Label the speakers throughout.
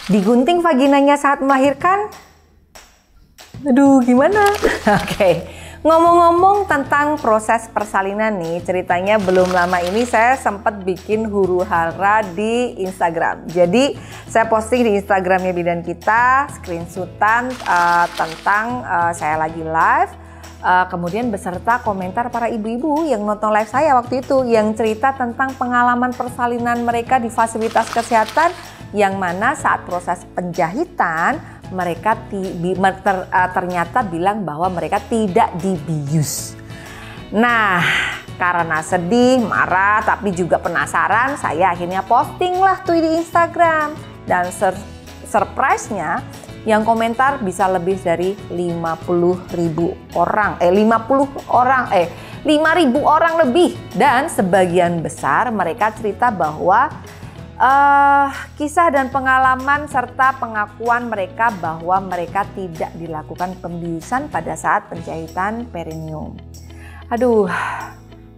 Speaker 1: Digunting vaginanya saat melahirkan? Aduh, gimana? Oke. Ngomong-ngomong tentang proses persalinan nih, ceritanya belum lama ini saya sempat bikin huru-hara di Instagram. Jadi saya posting di Instagramnya Bidan Kita, screenshotan tentang saya lagi live, kemudian beserta komentar para ibu-ibu yang nonton live saya waktu itu, yang cerita tentang pengalaman persalinan mereka di fasilitas kesehatan, yang mana saat proses penjahitan mereka ternyata bilang bahwa mereka tidak dibius. Nah, karena sedih, marah, tapi juga penasaran, saya akhirnya posting lah tuh di Instagram. Dan surprise-nya yang komentar bisa lebih dari 5.000 orang lebih. Dan sebagian besar mereka cerita bahwa kisah dan pengalaman serta pengakuan mereka bahwa mereka tidak dilakukan pembiusan pada saat penjahitan perineum. Aduh,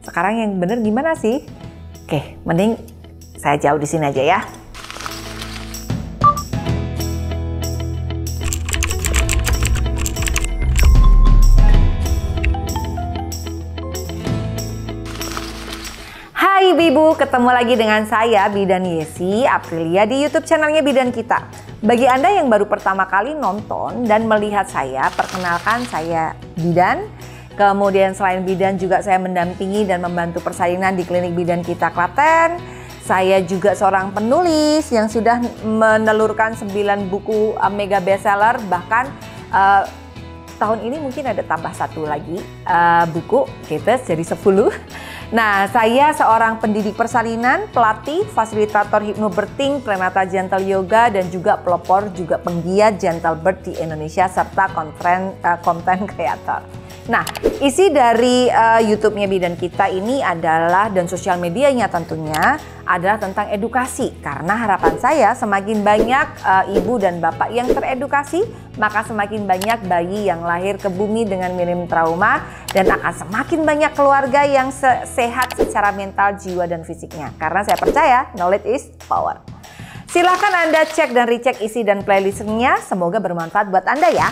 Speaker 1: sekarang yang bener gimana sih? Oke, mending saya jauh di sini aja ya. Hai Ibu, ketemu lagi dengan saya Bidan Yesi Aprilia di YouTube channelnya Bidan Kita. Bagi Anda yang baru pertama kali nonton dan melihat saya, perkenalkan saya Bidan. Kemudian selain Bidan juga saya mendampingi dan membantu persalinan di klinik Bidan Kita Klaten. Saya juga seorang penulis yang sudah menelurkan 9 buku mega bestseller, bahkan tahun ini mungkin ada tambah 1 lagi buku gitu, jadi 10. Nah, saya seorang pendidik persalinan, pelatih, fasilitator hypnobirthing, prenatal gentle yoga, dan juga pelopor, juga penggiat gentle birth di Indonesia, serta content creator. Nah, isi dari YouTube-nya Bidan Kita ini adalah, dan sosial medianya tentunya, adalah tentang edukasi. Karena harapan saya semakin banyak ibu dan bapak yang teredukasi, maka semakin banyak bayi yang lahir ke bumi dengan minim trauma, dan akan semakin banyak keluarga yang sehat secara mental, jiwa, dan fisiknya. Karena saya percaya knowledge is power. Silahkan Anda cek dan recheck isi dan playlistnya, semoga bermanfaat buat Anda ya.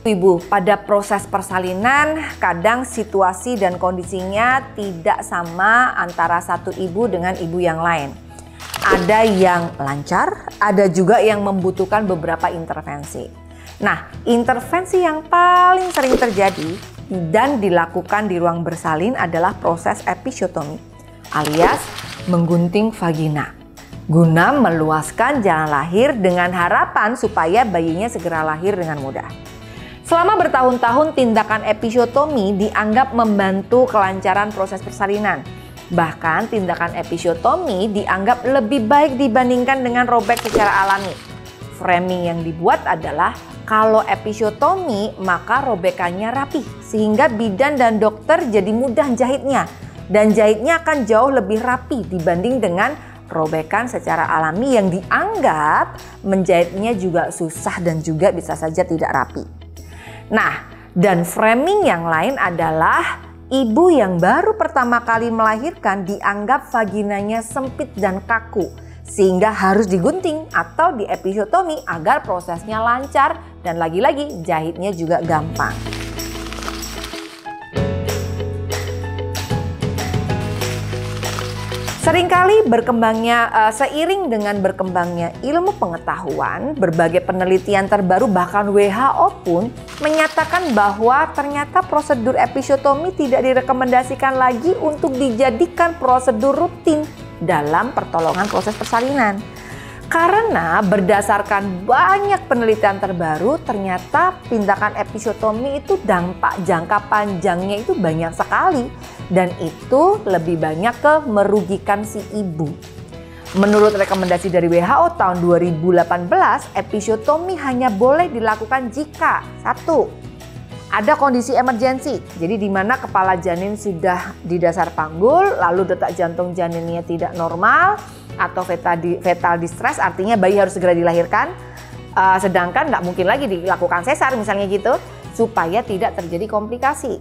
Speaker 1: Ibu, pada proses persalinan kadang situasi dan kondisinya tidak sama antara satu ibu dengan ibu yang lain. Ada yang lancar, ada juga yang membutuhkan beberapa intervensi. Nah, intervensi yang paling sering terjadi dan dilakukan di ruang bersalin adalah proses episiotomi, alias menggunting vagina, guna meluaskan jalan lahir dengan harapan supaya bayinya segera lahir dengan mudah. Selama bertahun-tahun tindakan episiotomi dianggap membantu kelancaran proses persalinan. Bahkan tindakan episiotomi dianggap lebih baik dibandingkan dengan robek secara alami. Framing yang dibuat adalah kalau episiotomi maka robekannya rapi sehingga bidan dan dokter jadi mudah jahitnya. Dan jahitnya akan jauh lebih rapi dibanding dengan robekan secara alami yang dianggap menjahitnya juga susah dan juga bisa saja tidak rapi. Nah, dan framing yang lain adalah ibu yang baru pertama kali melahirkan dianggap vaginanya sempit dan kaku, sehingga harus digunting atau diepisiotomi agar prosesnya lancar dan lagi-lagi jahitnya juga gampang. Seringkali seiring dengan berkembangnya ilmu pengetahuan, berbagai penelitian terbaru bahkan WHO pun menyatakan bahwa ternyata prosedur episiotomi tidak direkomendasikan lagi untuk dijadikan prosedur rutin dalam pertolongan proses persalinan. Karena berdasarkan banyak penelitian terbaru, ternyata tindakan episiotomi itu dampak jangka panjangnya itu banyak sekali. Dan itu lebih banyak ke merugikan si ibu. Menurut rekomendasi dari WHO tahun 2018, episiotomi hanya boleh dilakukan jika 1. Ada kondisi emergensi, jadi di mana kepala janin sudah di dasar panggul, lalu detak jantung janinnya tidak normal, atau fetal distress, artinya bayi harus segera dilahirkan, sedangkan nggak mungkin lagi dilakukan sesar misalnya gitu, supaya tidak terjadi komplikasi.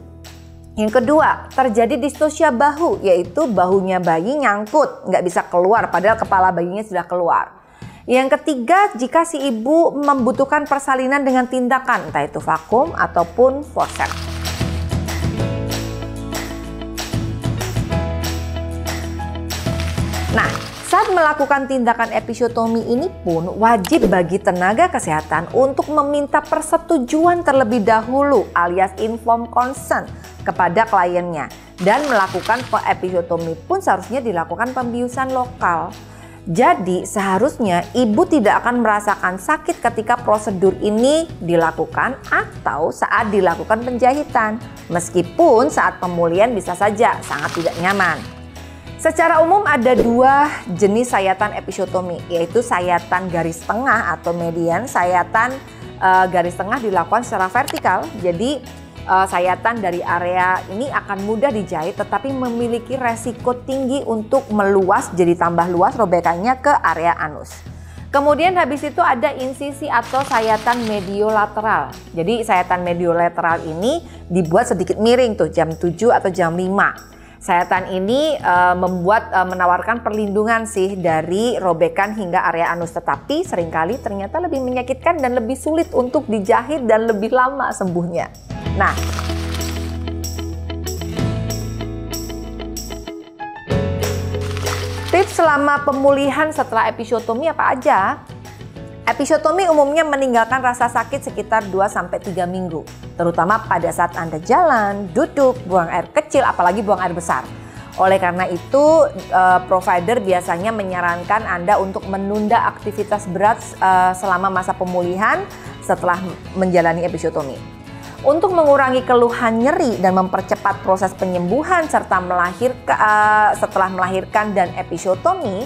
Speaker 1: Yang kedua, terjadi distosia bahu, yaitu bahunya bayi nyangkut, nggak bisa keluar padahal kepala bayinya sudah keluar. Yang ketiga, jika si ibu membutuhkan persalinan dengan tindakan, entah itu vakum ataupun forceps. Nah, saat melakukan tindakan episiotomi ini pun wajib bagi tenaga kesehatan untuk meminta persetujuan terlebih dahulu alias informed consent kepada kliennya, dan melakukan episiotomi pun seharusnya dilakukan pembiusan lokal. Jadi seharusnya ibu tidak akan merasakan sakit ketika prosedur ini dilakukan atau saat dilakukan penjahitan, meskipun saat pemulihan bisa saja sangat tidak nyaman. Secara umum ada dua jenis sayatan episiotomi, yaitu sayatan garis tengah atau median. Sayatan garis tengah dilakukan secara vertikal, jadi sayatan dari area ini akan mudah dijahit tetapi memiliki resiko tinggi untuk meluas, jadi tambah luas robekannya ke area anus. Kemudian habis itu ada insisi atau sayatan mediolateral. Jadi sayatan mediolateral ini dibuat sedikit miring tuh jam 7 atau jam 5. Sayatan ini menawarkan perlindungan sih dari robekan hingga area anus, tetapi seringkali ternyata lebih menyakitkan dan lebih sulit untuk dijahit dan lebih lama sembuhnya. Nah, tips selama pemulihan setelah episiotomi apa aja? Episiotomi umumnya meninggalkan rasa sakit sekitar 2-3 minggu, terutama pada saat Anda jalan, duduk, buang air kecil, apalagi buang air besar. Oleh karena itu, provider biasanya menyarankan Anda untuk menunda aktivitas berat selama masa pemulihan setelah menjalani episiotomi. Untuk mengurangi keluhan nyeri dan mempercepat proses penyembuhan serta setelah melahirkan dan episiotomi,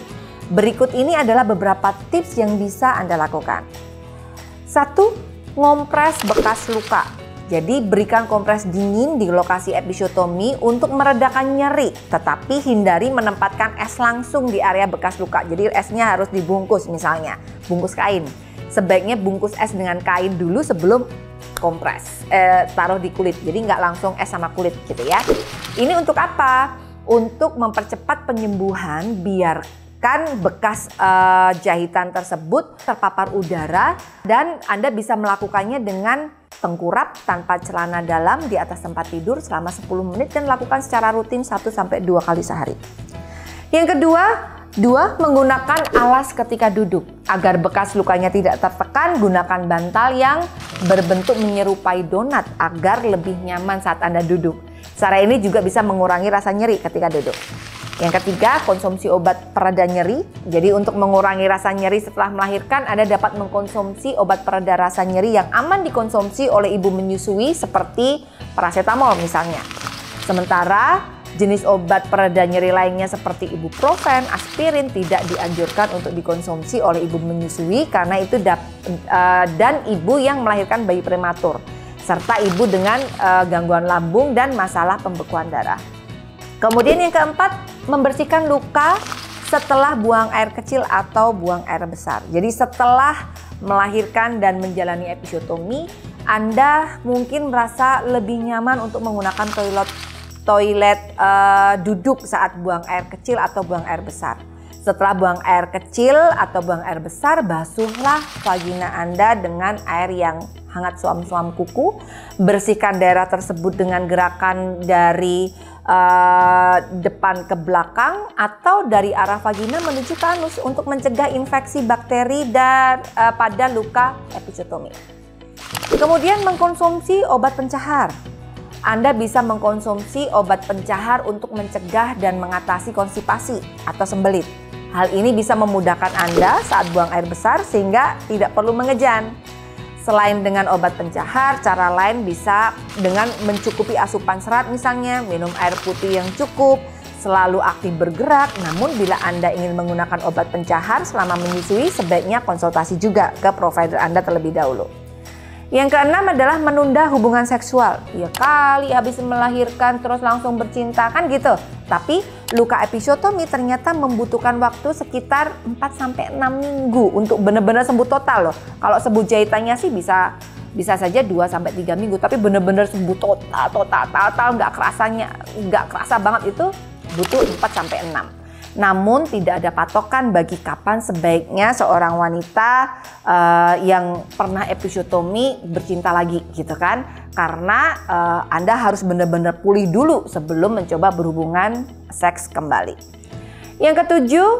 Speaker 1: berikut ini adalah beberapa tips yang bisa Anda lakukan. 1. Ngompres bekas luka. Jadi berikan kompres dingin di lokasi episiotomi untuk meredakan nyeri, tetapi hindari menempatkan es langsung di area bekas luka. Jadi esnya harus dibungkus, misalnya bungkus kain. Sebaiknya bungkus es dengan kain dulu sebelum kompres, taruh di kulit, jadi nggak langsung es sama kulit gitu ya. Ini untuk apa? Untuk mempercepat penyembuhan, biarkan bekas jahitan tersebut terpapar udara dan Anda bisa melakukannya dengan tengkurap tanpa celana dalam di atas tempat tidur selama 10 menit dan lakukan secara rutin 1-2 kali sehari. Yang kedua, menggunakan alas ketika duduk. Agar bekas lukanya tidak tertekan, gunakan bantal yang berbentuk menyerupai donat agar lebih nyaman saat Anda duduk. Cara ini juga bisa mengurangi rasa nyeri ketika duduk. Yang ketiga, konsumsi obat pereda nyeri. Jadi untuk mengurangi rasa nyeri setelah melahirkan, Anda dapat mengkonsumsi obat pereda rasa nyeri yang aman dikonsumsi oleh ibu menyusui seperti paracetamol misalnya. Sementara jenis obat pereda nyeri lainnya seperti ibuprofen, aspirin tidak dianjurkan untuk dikonsumsi oleh ibu menyusui karena itu dan ibu yang melahirkan bayi prematur serta ibu dengan gangguan lambung dan masalah pembekuan darah. Kemudian yang keempat, membersihkan luka setelah buang air kecil atau buang air besar. Jadi setelah melahirkan dan menjalani episiotomi, Anda mungkin merasa lebih nyaman untuk menggunakan toilet duduk saat buang air kecil atau buang air besar. Setelah buang air kecil atau buang air besar, basuhlah vagina Anda dengan air yang hangat suam-suam kuku. Bersihkan daerah tersebut dengan gerakan dari depan ke belakang atau dari arah vagina menuju ke anus untuk mencegah infeksi bakteri dan pada luka episiotomi. Kemudian mengkonsumsi obat pencahar. Anda bisa mengkonsumsi obat pencahar untuk mencegah dan mengatasi konstipasi atau sembelit. Hal ini bisa memudahkan Anda saat buang air besar sehingga tidak perlu mengejan. Selain dengan obat pencahar, cara lain bisa dengan mencukupi asupan serat misalnya, minum air putih yang cukup, selalu aktif bergerak. Namun bila Anda ingin menggunakan obat pencahar selama menyusui, sebaiknya konsultasi juga ke provider Anda terlebih dahulu. Yang keenam adalah menunda hubungan seksual. Ya kali habis melahirkan terus langsung bercinta kan gitu. Tapi luka episiotomi ternyata membutuhkan waktu sekitar 4-6 minggu untuk benar-benar sembuh total loh. Kalau sembuh jahitannya sih bisa bisa saja 2-3 minggu, tapi bener-bener sembuh total nggak kerasa banget itu butuh 4-6. Namun tidak ada patokan bagi kapan sebaiknya seorang wanita yang pernah episiotomi bercinta lagi gitu kan. Karena Anda harus benar-benar pulih dulu sebelum mencoba berhubungan seks kembali. Yang ketujuh,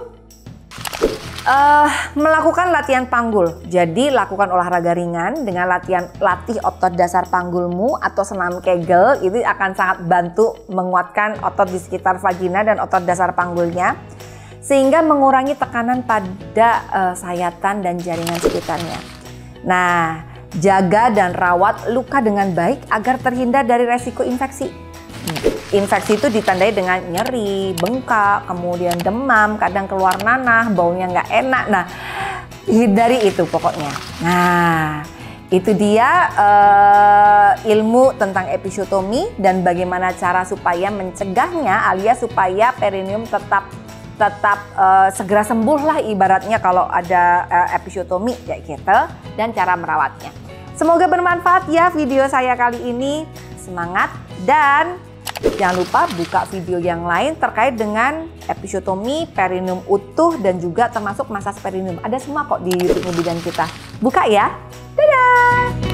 Speaker 1: melakukan latihan panggul. Jadi lakukan olahraga ringan dengan latih otot dasar panggulmu atau senam Kegel. Itu akan sangat bantu menguatkan otot di sekitar vagina dan otot dasar panggulnya, sehingga mengurangi tekanan pada sayatan dan jaringan sekitarnya. Nah, jaga dan rawat luka dengan baik agar terhindar dari resiko infeksi. Infeksi itu ditandai dengan nyeri, bengkak, kemudian demam, kadang keluar nanah, baunya nggak enak. Nah, hindari itu pokoknya. Nah, itu dia ilmu tentang episiotomi dan bagaimana cara supaya mencegahnya, alias supaya perineum tetap segera sembuh lah ibaratnya kalau ada episiotomi kayak gitu, dan cara merawatnya. Semoga bermanfaat ya video saya kali ini. Semangat dan jangan lupa buka video yang lain terkait dengan episiotomi, perineum utuh, dan juga termasuk masas perineum. Ada semua kok di YouTube Bidan kita. Buka ya. Dadah!